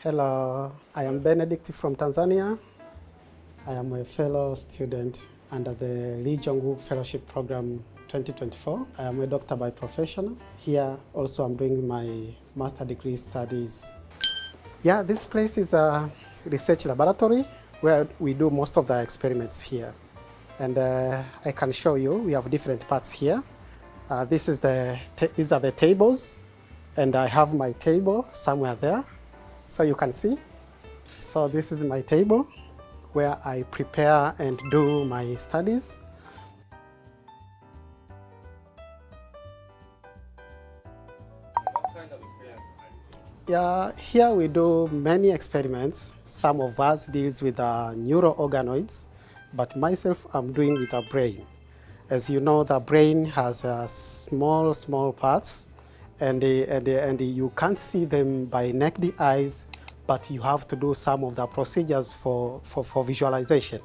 Hello, I am Benedict from Tanzania. I am a fellow student under the Lee Jong-wook Fellowship Program 2024. I am a doctor by profession. Here also I'm doing my master degree studies. Yeah, this place is a research laboratory where we do most of the experiments here. And I can show you, we have different parts here. These are the tables, and I have my table somewhere there, so you can see. So this is my table where I prepare and do my studies. What kind of experience are these? Yeah, here we do many experiments. Some of us deals with neural organoids, but myself I'm doing with the brain. As you know, the brain has small parts, and you can't see them by naked eyes, but you have to do some of the procedures for visualization.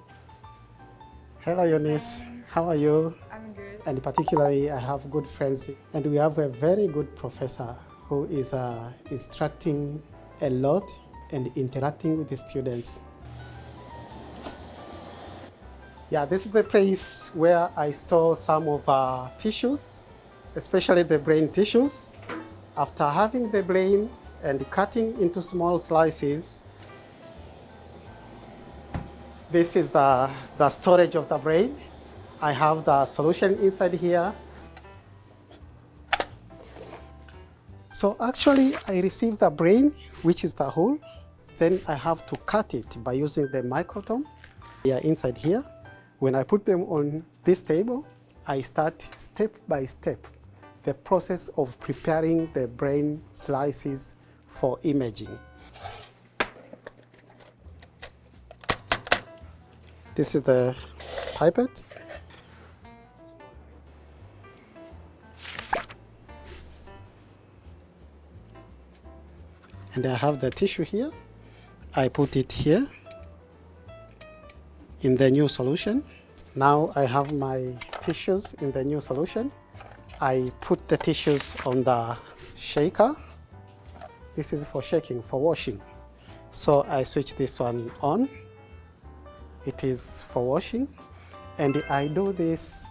Hello, Eunice. How are you? I'm good. And particularly, I have good friends, and we have a very good professor who is instructing a lot and interacting with the students. Yeah, this is the place where I store some of our tissues, especially the brain tissues. After having the brain and cutting into small slices, this is the storage of the brain. I have the solution inside here. So actually, I receive the brain, which is the whole. Then I have to cut it by using the microtome. They are inside here. When I put them on this table, I start step by step the process of preparing the brain slices for imaging. This is the pipette. And I have the tissue here. I put it here in the new solution. Now I have my tissues in the new solution. I put the tissues on the shaker. This is for shaking, for washing. So I switch this one on. It is for washing. And I do this.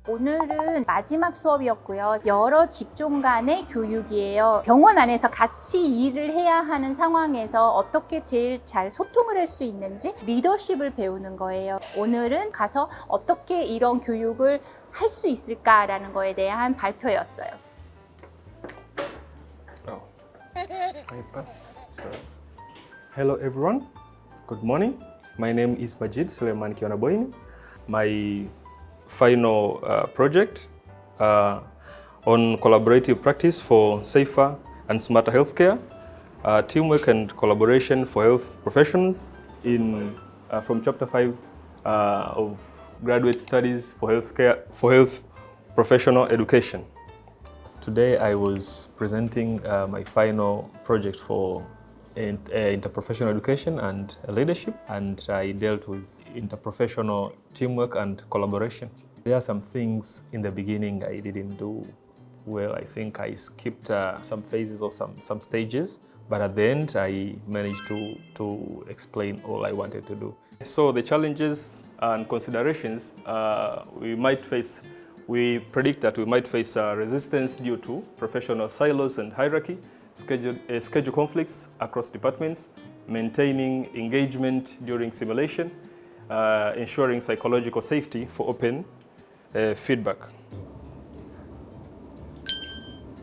오늘은 마지막 수업이었고요. 여러 직종 간의 교육이에요. 병원 안에서 같이 일을 해야 하는 상황에서 어떻게 제일 잘 소통을 할 수 있는지 리더십을 배우는 거예요. 오늘은 가서 어떻게 이런 교육을 할 수 있을까라는 거에 대한 발표였어요. I pass. Sorry. Hello everyone. Good morning. My name is Majid Suleiman Kionaboini. My final project on collaborative practice for safer and smarter healthcare, teamwork and collaboration for health professionals from Chapter 5 of Graduate Studies for Health Professional Education. Today I was presenting my final project for interprofessional education and leadership, and I dealt with interprofessional teamwork and collaboration. There are some things in the beginning I didn't do well. I think I skipped some phases or some stages, but at the end I managed to explain all I wanted to do. So the challenges and considerations we predict that we might face resistance due to professional silos and hierarchy, schedule conflicts across departments, maintaining engagement during simulation, ensuring psychological safety for open feedback.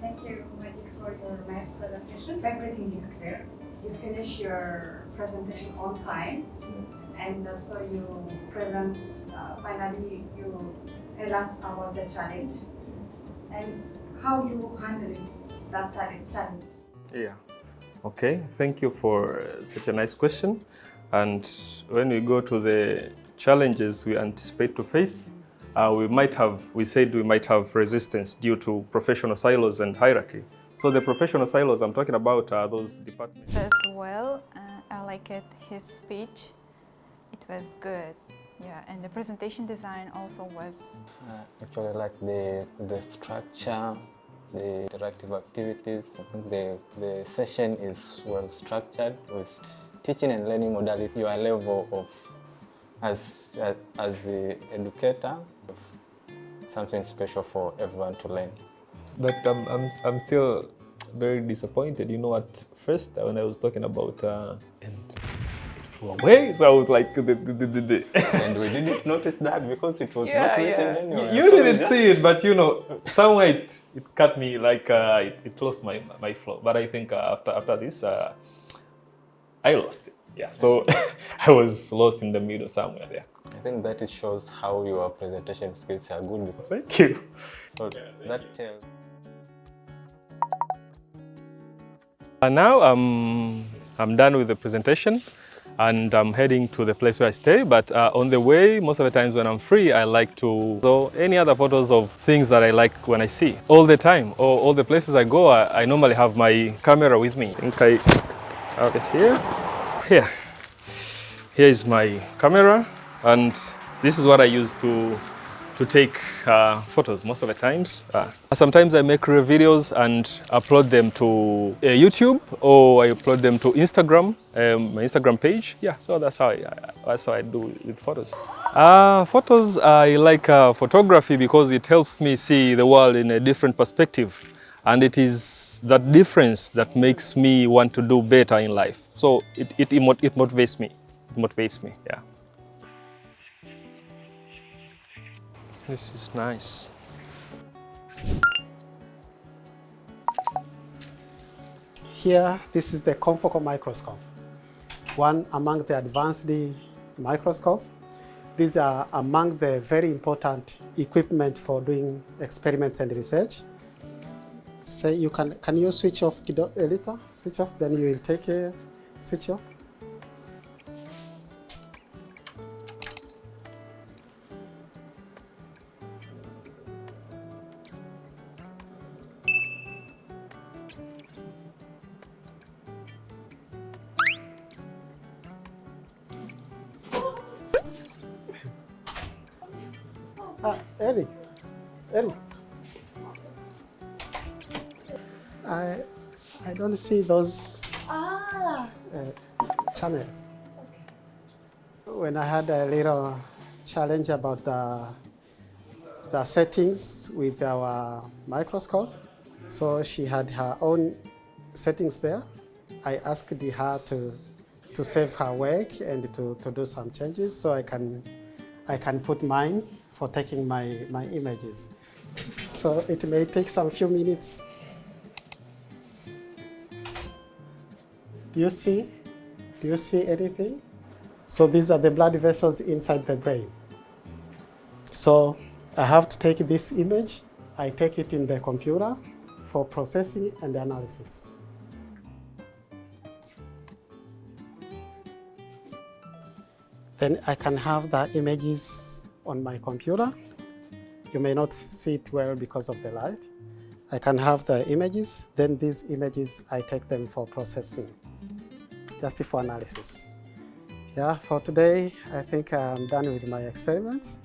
Thank you, Majid, for your nice presentation. Everything is clear. You finish your presentation on time, and also you present, finally you tell us about the challenge and how you handle it, that challenges. Yeah. Okay. Thank you for such a nice question. And when we go to the challenges we anticipate to face, we said we might have resistance due to professional silos and hierarchy. So the professional silos I'm talking about are those departments. As well, I liked his speech. It was good. Yeah, and the presentation design also was. Actually, like the structure the interactive activities. I think the session is well structured with teaching and learning modality. Your level of as the educator, something special for everyone to learn. But I'm still very disappointed. You know, at first when I was talking about and it flew away, so I was like, And we didn't notice that because it was not written anywhere. You So we didn't just- see it, but you know, somewhere it cut me, like it lost my flow. But I think after this, I lost it. Yeah, so I was lost in the middle somewhere there. I think that it shows how your presentation skills are good. Thank you. So that tells. Now I'm done with the presentation and I'm heading to the place where I stay. But on the way, most of the times when I'm free, I like to show any other photos of things that I like when I see. All the time, or all the places I go, I normally have my camera with me. I think I have it here. Here is my camera, and this is what I use to take photos most of the times. Sometimes I make real videos and upload them to YouTube, or I upload them to Instagram, my Instagram page. Yeah, so that's how I do with photos. Photos, I like photography because it helps me see the world in a different perspective. And it is that difference that makes me want to do better in life. So it motivates me. It motivates me, yeah. This is nice. Here, this is the confocal microscope, one among the advanced microscope. These are among the very important equipment for doing experiments and research. Say you can you switch off a little? Switch off, then you will take a switch off. Eric. I don't see those channels. When I had a little challenge about the settings with our microscope, so she had her own settings there. I asked her to save her work and to do some changes so I can put mine for taking my images. So it may take some few minutes. Do you see anything? So these are the blood vessels inside the brain. So I have to take this image. I take it in the computer for processing and analysis. Then I can have the images on my computer. You may not see it well because of the light. I can have the images, then these images, I take them for processing, just for analysis. Yeah, for today, I think I'm done with my experiments.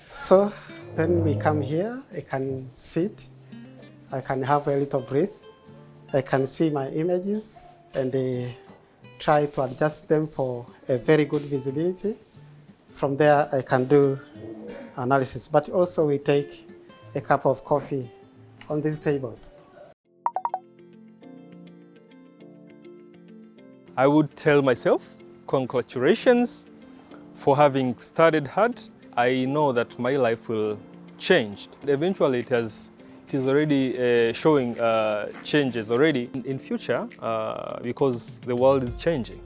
So then we come here, I can sit, I can have a little breath, I can see my images and try to adjust them for a very good visibility. From there, I can do analysis, but also we take a cup of coffee on these tables. I would tell myself, congratulations for having studied hard. I know that my life will change. Eventually, it is already showing changes already in future because the world is changing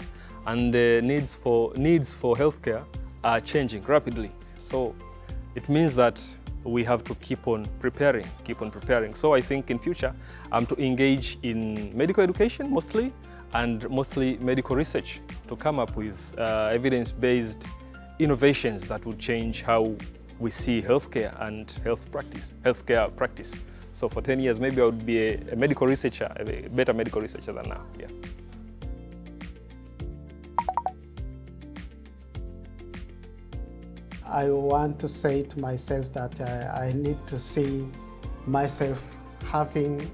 and the needs for healthcare are changing rapidly. So it means that we have to keep on preparing. So I think in future, to engage in medical education mostly, and mostly medical research to come up with evidence-based innovations that will change how we see healthcare and healthcare practice. So for 10 years, maybe I would be a medical researcher, a better medical researcher than now. Yeah. I want to say to myself that I need to see myself having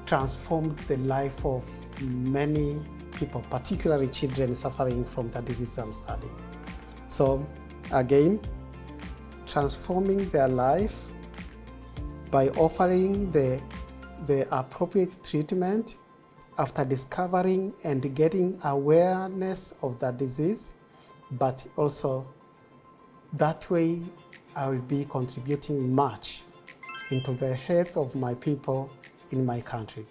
transformed the life of many people, particularly children suffering from the disease I'm studying. So again, transforming their life by offering the appropriate treatment after discovering and getting awareness of the disease, but also that way I will be contributing much into the health of my people in my country.